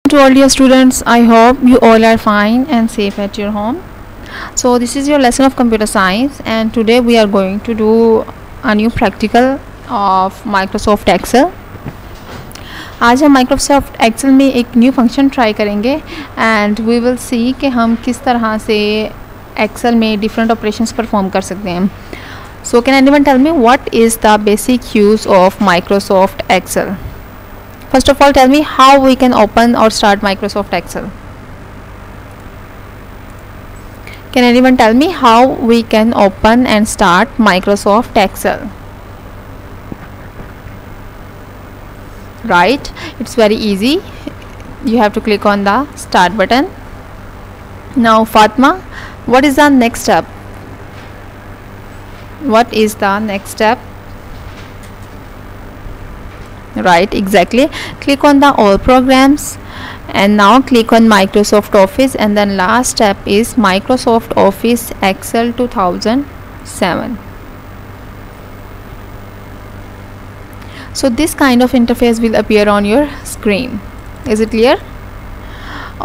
To all dear students, I hope you all are fine and safe at your home. So this is your lesson of computer science, and today we are going to do a new practical of Microsoft Excel. आज हम Microsoft Excel में एक new function try करेंगे and we will see कि हम किस तरह से Excel में डिफरेंट ऑपरेशंस परफॉर्म कर सकते हैं. So can anyone tell me what is the basic use of Microsoft Excel? First of all, tell me how we can open or start Microsoft Excel. Can anyone tell me how we can open and start Microsoft Excel? Right, it's very easy. You have to click on the start button. Now Fatma, what is the next step? What is the next step? Right, exactly. Click on the all programs and now click on Microsoft Office, and then last step is Microsoft Office Excel 2007. So this kind of interface will appear on your screen. Is it clear?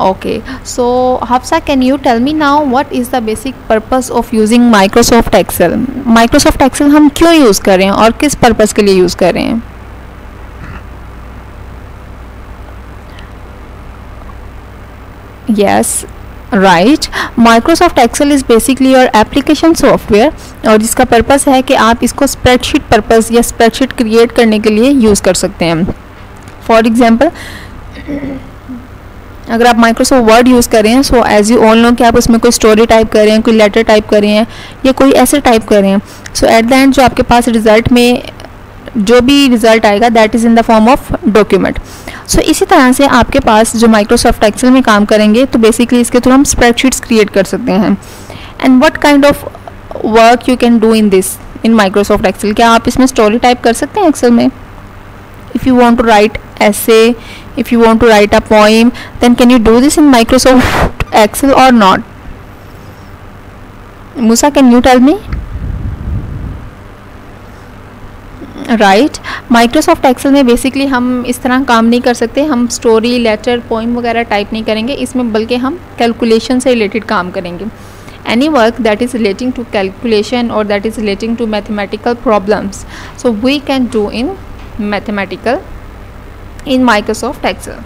Okay, so Hafsa, can you tell me now what is the basic purpose of using Microsoft Excel? Microsoft Excel हम क्यों use कर रहे हैं और किस purpose के लिए use कर रहे हैं? Yes, right. Microsoft Excel is basically your application software और जिसका पर्पस है कि आप इसको स्प्रेडशीट पर्पस या स्प्रेडशीट क्रिएट करने के लिए यूज़ कर सकते हैं. फॉर एग्जांपल, अगर आप माइक्रोसॉफ्ट वर्ड यूज़ कर रहे हैं, so as you all know कि आप उसमें कोई स्टोरी टाइप कर रहे हैं, कोई लेटर टाइप कर रहे हैं या कोई ऐसे टाइप कर रहे हैं, सो एट द एंड जो आपके पास रिज़ल्ट में जो भी रिज़ल्ट आएगा that is in the form of document. So इसी तरह से आपके पास जो माइक्रोसॉफ्ट एक्सेल में काम करेंगे तो बेसिकली इसके थ्रू हम स्प्रेडशीट्स क्रिएट कर सकते हैं. And what kind of work you can do in this in Microsoft Excel? क्या आप इसमें स्टोरी टाइप कर सकते हैं एक्सेल में? If you want to write essay, if you want to write a poem, then can you do this in Microsoft Excel or not? Musa, can you tell me? Right, Microsoft Excel में basically हम इस तरह काम नहीं कर सकते. हम story, letter, poem वगैरह टाइप नहीं करेंगे इसमें, बल्कि हम कैलकुलेशन से रिलेटेड काम करेंगे. Any work that is relating to calculation और that is relating to mathematical problems, so we can do in mathematical in Microsoft Excel.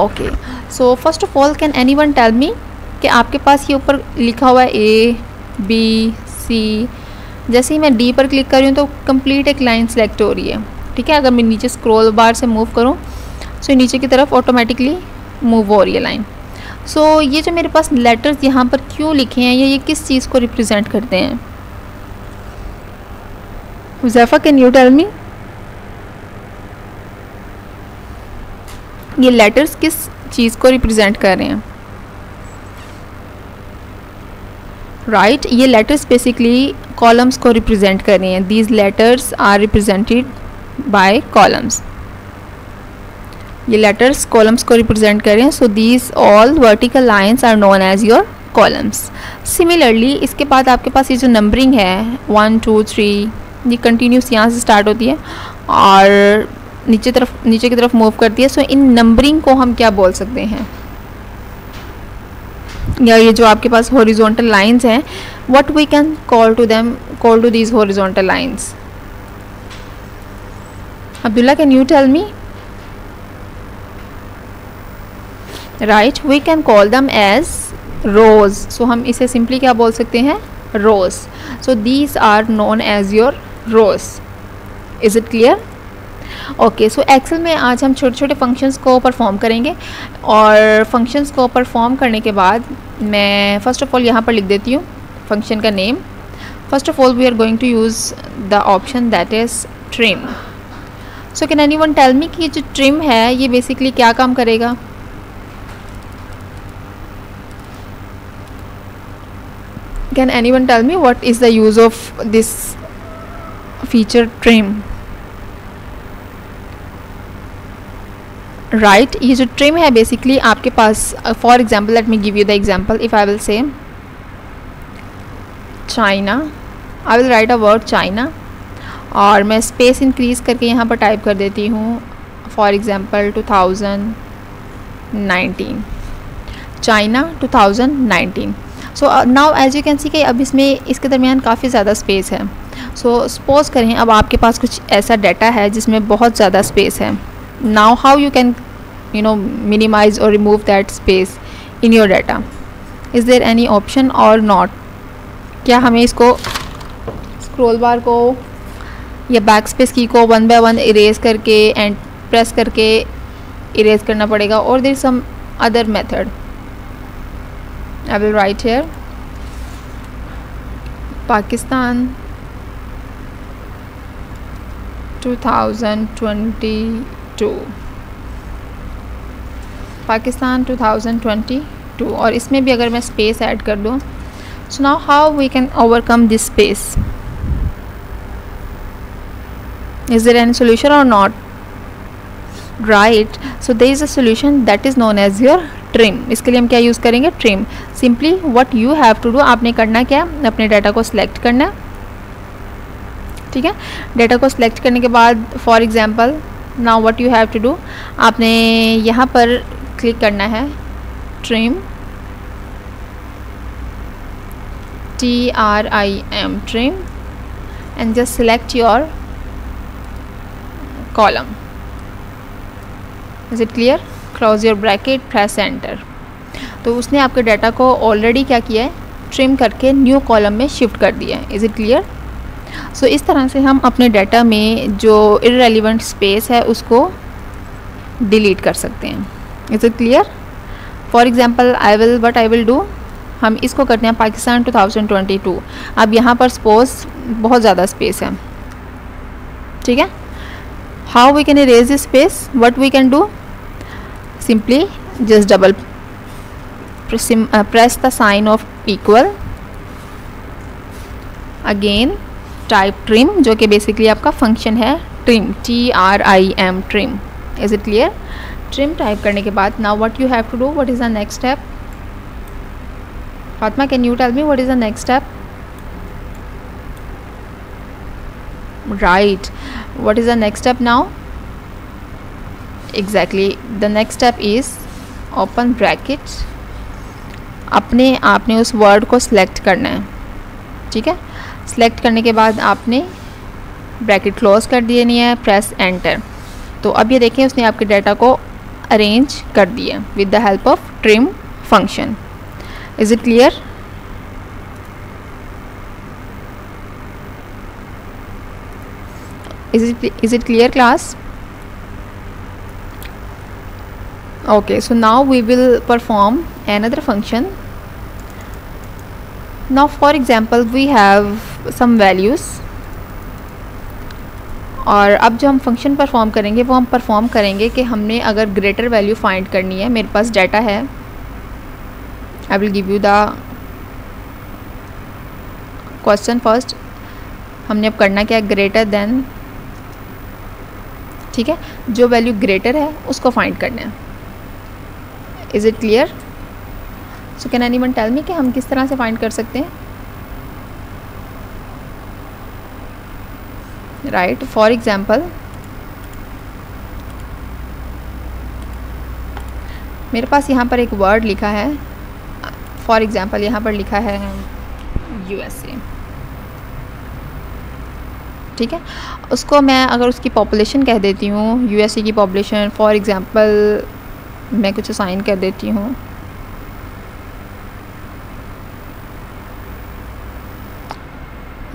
Okay, so first of all, can anyone tell me कि आपके पास ये ऊपर लिखा हुआ है A, B, C. जैसे ही मैं D पर क्लिक कर रही हूँ तो कंप्लीट एक लाइन सेलेक्ट हो रही है. ठीक है, अगर मैं नीचे स्क्रॉल बार से मूव करूँ सो नीचे की तरफ ऑटोमेटिकली मूव हो रही है लाइन. सो ये जो मेरे पास लेटर्स यहाँ पर क्यों लिखे हैं, ये किस चीज़ को रिप्रेजेंट करते हैं? Huzaifa, can you tell me? ये लेटर्स किस चीज़ को रिप्रेजेंट कर रहे हैं? राइट, ये लेटर्स बेसिकली कॉलम्स को रिप्रेजेंट कर रहे हैं. These letters are represented by columns. ये लेटर्स कॉलम्स को रिप्रेजेंट कर रहे हैं. So these all vertical lines are known as your columns. Similarly इसके बाद आपके पास ये जो नंबरिंग है 1 2 3, ये कंटिन्यूस यहाँ से स्टार्ट होती है और नीचे की तरफ मूव करती है. सो इन नंबरिंग को हम क्या बोल सकते हैं? या ये जो आपके पास हॉरिजॉन्टल लाइंस हैं, what we can call to these horizontal lines? Abdullah, can you tell me? Right, we can call them as rows. So हम इसे सिंपली क्या बोल सकते हैं? Rows. So these are known as your rows. Is it clear? Okay, so Excel में आज हम छोटे छोटे फंक्शंस को परफॉर्म करेंगे और फंक्शंस को परफॉर्म करने के बाद मैं फर्स्ट ऑफ ऑल यहाँ पर लिख देती हूँ फंक्शन का name. First of all we are going to use the option that is trim. So can anyone tell me कि ये जो ट्रिम है ये बेसिकली क्या काम करेगा? Can anyone tell me what is the use of this feature trim? Right, ये जो ट्रिम है बेसिकली आपके पास, for example let me give you the example. If I will say China, I will write a word China और मैं space increase करके यहाँ पर टाइप कर देती हूँ for example 2000 2019, China 2019. So now as you can see कि अब इसमें इसके दरमियान काफ़ी ज़्यादा स्पेस है. सो सपोज करें अब आपके पास कुछ ऐसा डाटा है जिसमें बहुत ज़्यादा स्पेस है. Now how you can minimise or remove that space in your data. Is there any option or not? क्या हमें इसको स्क्रॉल बार को या बैक स्पेस की को 1 by 1 इरेज करके एंड प्रेस करके इरेज करना पड़ेगा, और there some other method? I will write here Pakistan 2022, Pakistan 2022, और इसमें भी अगर मैं स्पेस ऐड कर दूँ, so now how we can overcome this space? Is there any solution or not? Right, so there is a solution that is known as your trim. इसके लिए हम क्या यूज़ करेंगे? trim. Simply what you have to do, आपने करना क्या है, अपने डाटा को सिलेक्ट करना है. ठीक है, डाटा को सिलेक्ट करने के बाद for example now what you have to do, आपने यहाँ पर क्लिक करना है trim, TRIM, trim, and just select your column. Is it clear? Close your bracket, press enter. तो उसने आपके डाटा को ऑलरेडी क्या किया है, ट्रिम करके न्यू कॉलम में शिफ्ट कर दिया है. Is it clear? सो इस तरह से हम अपने डाटा में जो इररेलेवेंट स्पेस है उसको डिलीट कर सकते हैं. Is it clear? For example I will do, हम इसको करते हैं पाकिस्तान 2022. अब यहाँ पर सपोज बहुत ज़्यादा स्पेस है. ठीक है, how we can erase this space? What we can do? Simply just double press the sign of equal, again type trim, जो कि बेसिकली आपका फंक्शन है trim, TRIM, trim. Is it clear? trim type करने के बाद now what you have to do, what is the next step? Fatma, can you tell me what is the next step? Right, what is the next step now? Exactly, the next step is open bracket. आपने उस word को select करना है. ठीक है, select करने के बाद आपने ब्रैकेट क्लोज कर देनी है, प्रेस एंटर. तो अब ये देखें उसने आपके डाटा को अरेंज कर दिया with the help of trim function. Is it clear? Is it clear class? Okay, so now we will perform another function. Now for example we have some values, और अब जो हम फंक्शन परफॉर्म करेंगे वो हम perform करेंगे कि हमने अगर ग्रेटर वैल्यू फाइंड करनी है. मेरे पास डाटा है, I will give you the question first. हमने अब करना क्या है, ग्रेटर देन. ठीक है, जो वैल्यू ग्रेटर है उसको फाइंड करना है. Is it clear? So can anyone tell me कि हम किस तरह से फाइंड कर सकते हैं? राइट, फॉर एग्जांपल मेरे पास यहाँ पर एक वर्ड लिखा है. फॉर एग्जांपल यहाँ पर लिखा है USA. ठीक है, उसको मैं अगर उसकी पॉपुलेशन कह देती हूँ, USA की पॉपुलेशन फॉर एग्जांपल मैं कुछ असाइन कर देती हूँ.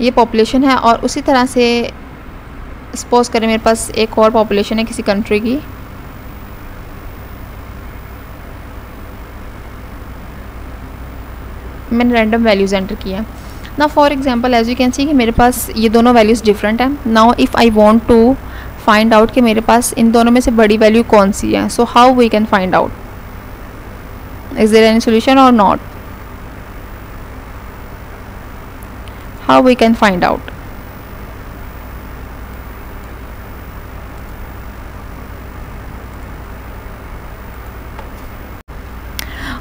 ये पॉपुलेशन है, और उसी तरह से सपोज करें मेरे पास एक और पॉपुलेशन है किसी कंट्री की. मैंने रैंडम वैल्यूज़ एंटर किया. ना for example as you can see कि मेरे पास ये दोनों वैल्यूज़ डिफरेंट हैं. Now if I want to find out कि मेरे पास इन दोनों में से बड़ी वैल्यू कौन सी है, so how we can find out? Is there any solution or not? How we can find out?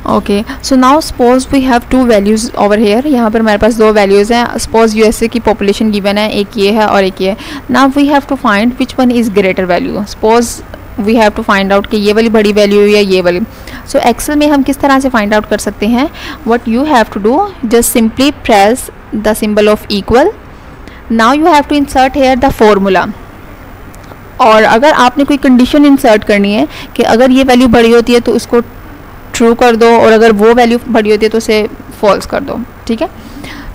Okay, so now suppose we have two values over here. यहाँ पर हमारे पास दो वैल्यूज़ हैं. सपोज USA की पॉपुलेशन गिवन है, एक ये है और एक ये है. Now we have to find which one is greater value. Suppose we have to find out कि ये वाली बड़ी वैल्यू या ये वाली. सो एक्सेल में हम किस तरह से फाइंड आउट कर सकते हैं? What you have to do, just simply press the symbol of equal. Now you have to insert here the formula. और अगर आपने कोई कंडीशन इंसर्ट करनी है कि अगर ये वैल्यू बड़ी होती है तो उसको ट्रू कर दो, और अगर वो वैल्यू बड़ी होती है तो उसे फॉल्स कर दो. ठीक है,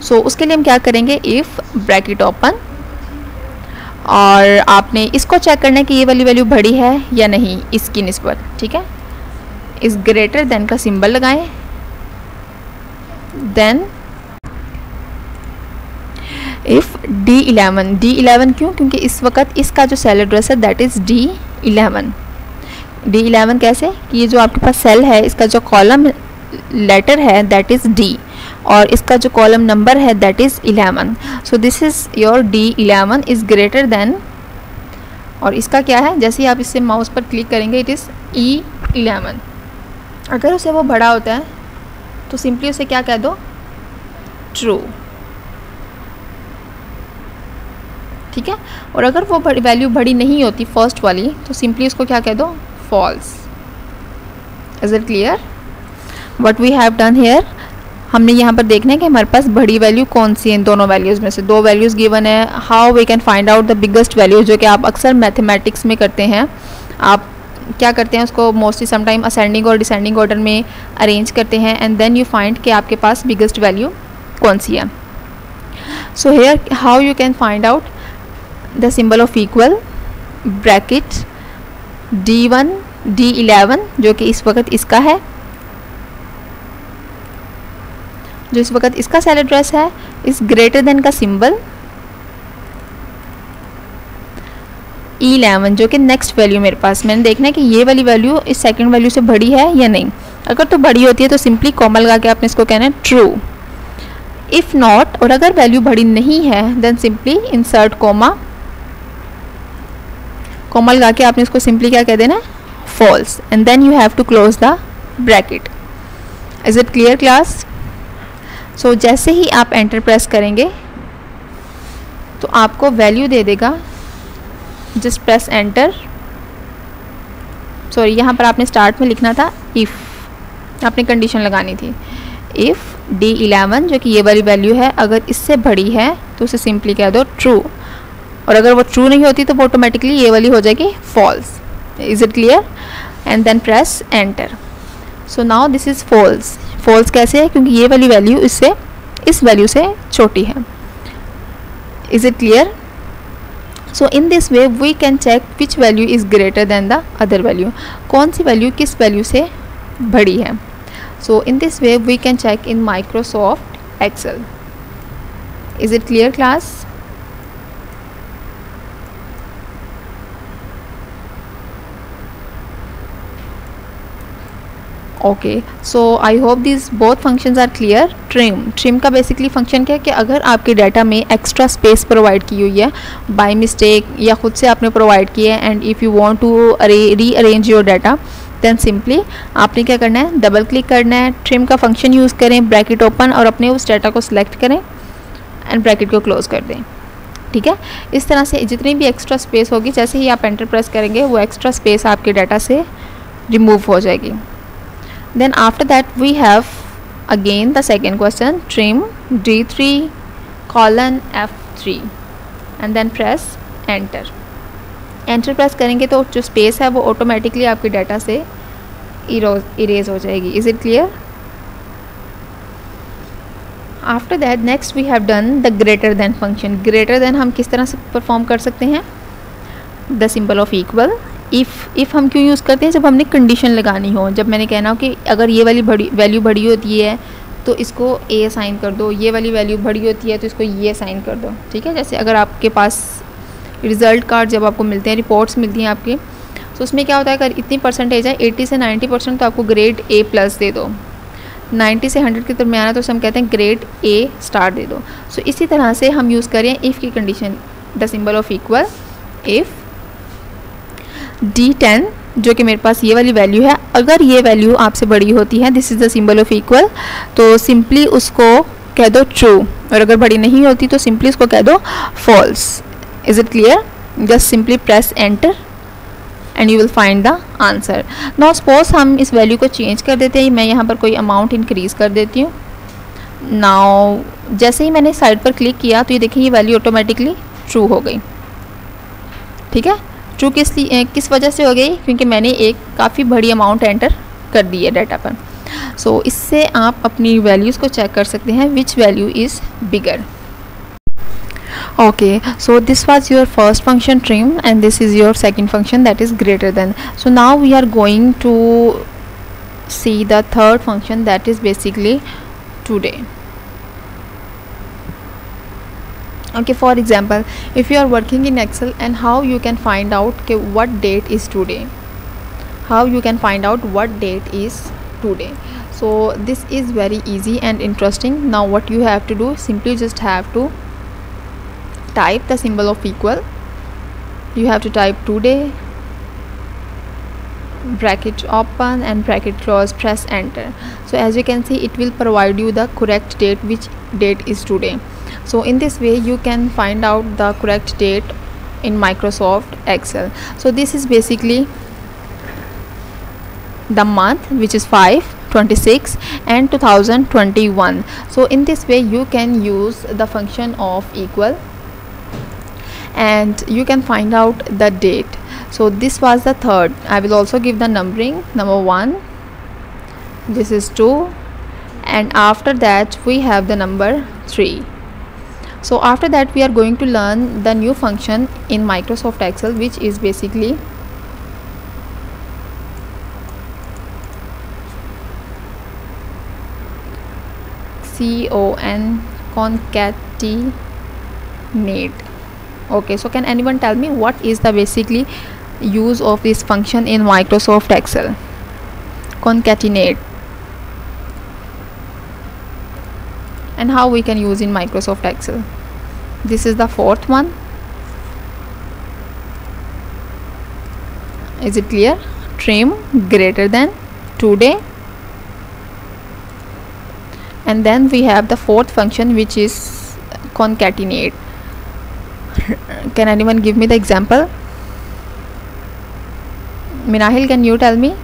सो उसके लिए हम क्या करेंगे? इफ़ ब्रैकेट ओपन, और आपने इसको चेक करना है कि ये वाली वैल्यू बड़ी है या नहीं इसकी निस्बत. ठीक है, इस ग्रेटर देन का सिंबल लगाएं. देन इफ़ D11 क्यों? क्योंकि इस वक्त इसका जो सेल एड्रेस है दैट इज़ D11 कैसे कि ये जो आपके पास सेल है इसका जो कॉलम लेटर है दैट इज़ D, और इसका जो कॉलम नंबर है that is 11. So this is your D11 is greater then, और इसका क्या है? जैसे ही आप इससे माउस पर क्लिक करेंगे इट इज़ E11. अगर उसे वो बड़ा होता है तो सिंपली उसे क्या कह दो? ट्रू. ठीक है, और अगर वो वैल्यू बड़ी नहीं होती फर्स्ट वाली तो सिंपली उसको क्या कह दो? False. Is it clear what we have done here? हमने यहाँ पर देखना है कि हमारे पास बड़ी वैल्यू कौन सी है. इन दोनों वैल्यूज़ में से दो वैल्यूज़ गिवन है. How we can find out the biggest value, जो कि आप अक्सर मैथमेटिक्स में करते हैं. आप क्या करते हैं उसको मोस्टली समटाइम असेंडिंग और डिसेंडिंग ऑर्डर में अरेंज करते हैं, एंड देन यू फाइंड कि आपके पास बिगेस्ट वैल्यू कौन सी है. So here how you can find out the symbol of equal, bracket D11 जो कि इस वक्त इसका है, जो इस वक्त इसका सेल एड्रेस है, इस ग्रेटर देन का सिंबल E11 जो कि नेक्स्ट वैल्यू मेरे पास. मैंने देखना है कि ये वाली वैल्यू इस सेकंड वैल्यू से बड़ी है या नहीं. अगर तो बड़ी होती है तो सिंपली कॉमा लगा के आपने इसको कहना है ट्रू. इफ़ नॉट, और अगर वैल्यू बड़ी नहीं है देन सिंपली इंसर्ट कॉमा लगा के आपने इसको सिंपली क्या कह देना है? False. And then you have to close the bracket. Is it clear class? So जैसे ही आप एंटर प्रेस करेंगे तो आपको वैल्यू दे देगा. Just press enter. सॉरी, यहाँ पर आपने स्टार्ट में लिखना था इफ़, आपने कंडीशन लगानी थी. इफ़ D11 जो कि ये वाली वैल्यू है अगर इससे बड़ी है तो उसे सिंपली कह दो ट्रू, और अगर वो ट्रू नहीं होती तो वो ऑटोमेटिकली ये वाली हो जाएगी false. Is it clear? And then press enter. So now this is false. False कैसे है? क्योंकि ये वाली वैल्यू इससे इस वैल्यू से छोटी है. Is it clear? So in this way we can check which value is greater than the other value. कौन सी वैल्यू किस वैल्यू से बड़ी है. So in this way we can check in Microsoft Excel. Is it clear class? Okay, so I hope this both functions are clear. Trim का basically function क्या है कि अगर आपके डाटा में एक्स्ट्रा स्पेस प्रोवाइड की हुई है बाय मिस्टेक या खुद से आपने प्रोवाइड की है, and if you want to rearrange your data then simply आपने क्या करना है? डबल क्लिक करना है, ट्रिम का फंक्शन यूज़ करें, ब्रैकेट ओपन, और अपने उस डाटा को सिलेक्ट करें एंड ब्रैकेट को क्लोज कर दें. ठीक है, इस तरह से जितनी भी एक्स्ट्रा स्पेस होगी जैसे ही आप एंटर प्रेस करेंगे वो एक्स्ट्रा स्पेस आपके डाटा से रिमूव हो जाएगी. Then after that we have again the second question, trim D3:F3 and then press enter. Enter press करेंगे तो जो स्पेस है वो ऑटोमेटिकली आपके डाटा से इरेज हो जाएगी. Is it clear? After that next we have done the greater than function. Greater than हम किस तरह से परफॉर्म कर सकते हैं? The symbol of equal. If हम क्यों यूज़ करते हैं? जब हमने कंडीशन लगानी हो, जब मैंने कहना हो कि अगर ये वाली वैल्यू बड़ी होती है तो इसको A असाइन कर दो, ये वाली वैल्यू बड़ी होती है तो इसको ये असाइन कर दो. ठीक है, जैसे अगर आपके पास रिज़ल्ट कार्ड जब आपको मिलते हैं, रिपोर्ट्स मिलती हैं आपकी, तो उसमें क्या होता है अगर इतनी परसेंटेज है 80 से 90% तो आपको ग्रेड A+ दे दो, 90 से 100 के दरमियान है तो हम कहते हैं ग्रेड A* दे दो. सो इसी तरह से हम यूज़ करें इफ़ की condition, the symbol of equal. If D10 जो कि मेरे पास ये वाली वैल्यू है, अगर ये वैल्यू आपसे बड़ी होती है, this is the symbol of equal, तो सिंपली उसको कह दो ट्रू, और अगर बड़ी नहीं होती तो सिंपली उसको कह दो false. Is it clear? Just simply press enter. And you will find the answer. Now suppose हम इस वैल्यू को चेंज कर देते हैं. मैं यहाँ पर कोई अमाउंट इंक्रीज़ कर देती हूँ. नाउ जैसे ही मैंने साइड पर क्लिक किया तो ये देखिए ये वैल्यू ऑटोमेटिकली ट्रू हो गई. ठीक है, ट्रू किस वजह से हो गई? क्योंकि मैंने एक काफ़ी बड़ी अमाउंट एंटर कर दी है डाटा पर. सो इससे आप अपनी वैल्यूज़ को चेक कर सकते हैं विच value is bigger. Okay, so this was your first function trim and this is your second function, that is greater than. So now we are going to see the third function, that is basically today. Okay, for example, if you are working in Excel, and how you can find out what date is today, how you can find out what date is today. So this is very easy and interesting. Now what you have to do, simply just have to type the symbol of equal. You have to type today, bracket open and bracket close, press enter. So as you can see, it will provide you the correct date, which date is today. So in this way you can find out the correct date in Microsoft Excel. So this is basically the month, which is 5/26 and 2021. So in this way you can use the function of equal and you can find out the date. So this was the third. I will also give the numbering. Number 1, this is 2, and after that we have the number 3. So after that we are going to learn the new function in Microsoft Excel, which is basically concatenate. Okay, so can anyone tell me what is the basically use of this function in Microsoft Excel? Concatenate, and how we can use in Microsoft Excel. This is the fourth one. Is it clear? Trim, greater than, today, and then we have the fourth function, which is concatenate. Can anyone give me the example? Minahil, can you tell me?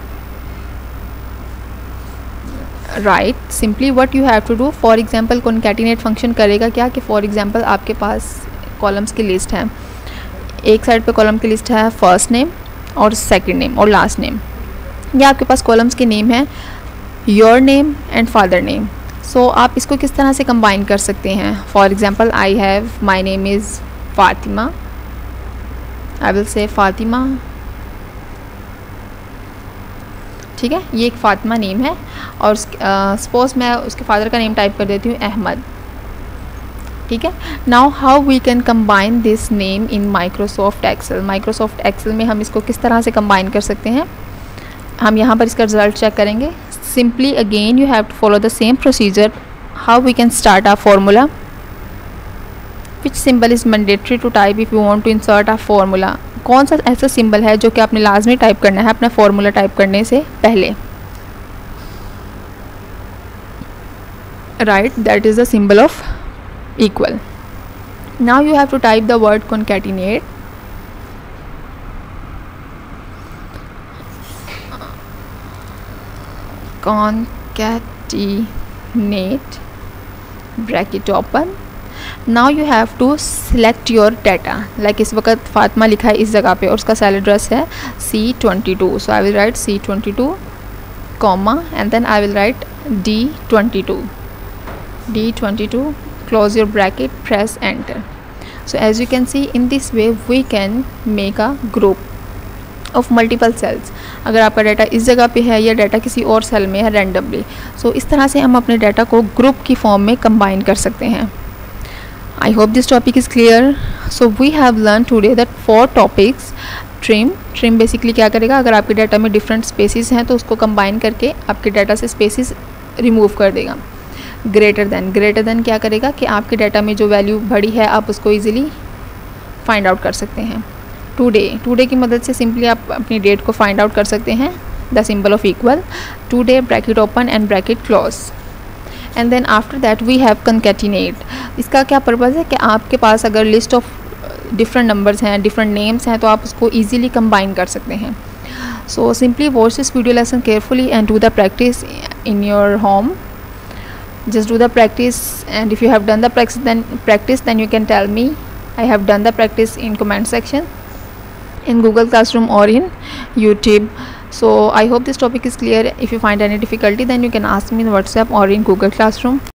Right, simply what you have to do, for example concatenate function करेगा क्या कि for example आपके पास columns की list है. एक side पे column की लिस्ट है फर्स्ट नेम और सेकंड नेम और लास्ट नेम. या आपके पास कॉलम्स के नेम है your name and father name. So आप इसको किस तरह से कंबाइन कर सकते हैं? For example I have, my name is Fatima, I will say Fatima. ठीक है, ये एक फातिमा नेम है और सपोज मैं उसके फादर का नेम टाइप कर देती हूँ अहमद. ठीक है, now how we can combine this name in Microsoft Excel. Microsoft Excel में हम इसको किस तरह से कंबाइन कर सकते हैं? हम यहाँ पर इसका रिजल्ट चेक करेंगे. Simply again you have to follow the same procedure. How we can start our formula. Which symbol is mandatory to type if you want to insert our formula. कौन सा ऐसा सिंबल है जो कि आपने लाजमी type करना है अपना फॉर्मूला टाइप करने से पहले? Right, that is the symbol of equal. Now you have to type the word concatenate. Concatenate, bracket open. Now you have to select your data. Like इस वक्त फातिमा लिखा है इस जगह पे और उसका सेल एड्रेस है C22. So I will write C22, comma, and then I will write D22. D22. Close your bracket, press enter. So as you can see, in this way we can make a group of multiple cells. अगर आपका data इस जगह पे है या data किसी और cell में है रैंडमली, सो इस तरह से हम अपने डाटा को ग्रुप की फॉर्म में कंबाइन कर सकते हैं. I hope this topic is clear. So we have learn today that 4 topics. Trim basically क्या करेगा, अगर आपके डाटा में डिफरेंट स्पेसिस हैं तो उसको कंबाइन करके आपके डाटा से स्पेसिस रिमूव कर देगा. ग्रेटर देन क्या करेगा कि आपके डाटा में जो वैल्यू बड़ी है आप उसको इजीली फाइंड आउट कर सकते हैं. टुडे की मदद से सिंपली आप अपनी डेट को फाइंड आउट कर सकते हैं. The symbol of equal, today, bracket open and bracket close. And then after that we have concatenate. इसका क्या पर्पज़ है कि आपके पास अगर लिस्ट ऑफ डिफरेंट नंबर्स हैं, डिफरेंट नेम्स हैं, तो आप उसको ईजीली कंबाइन कर सकते हैं. So simply watch this video lesson carefully and do the practice in your home. Just do the practice, and if you have done the practice then you can tell me. I have done the practice in comment section in Google Classroom or in YouTube. So I hope this topic is clear. If you find any difficulty then you can ask me in WhatsApp or in Google Classroom.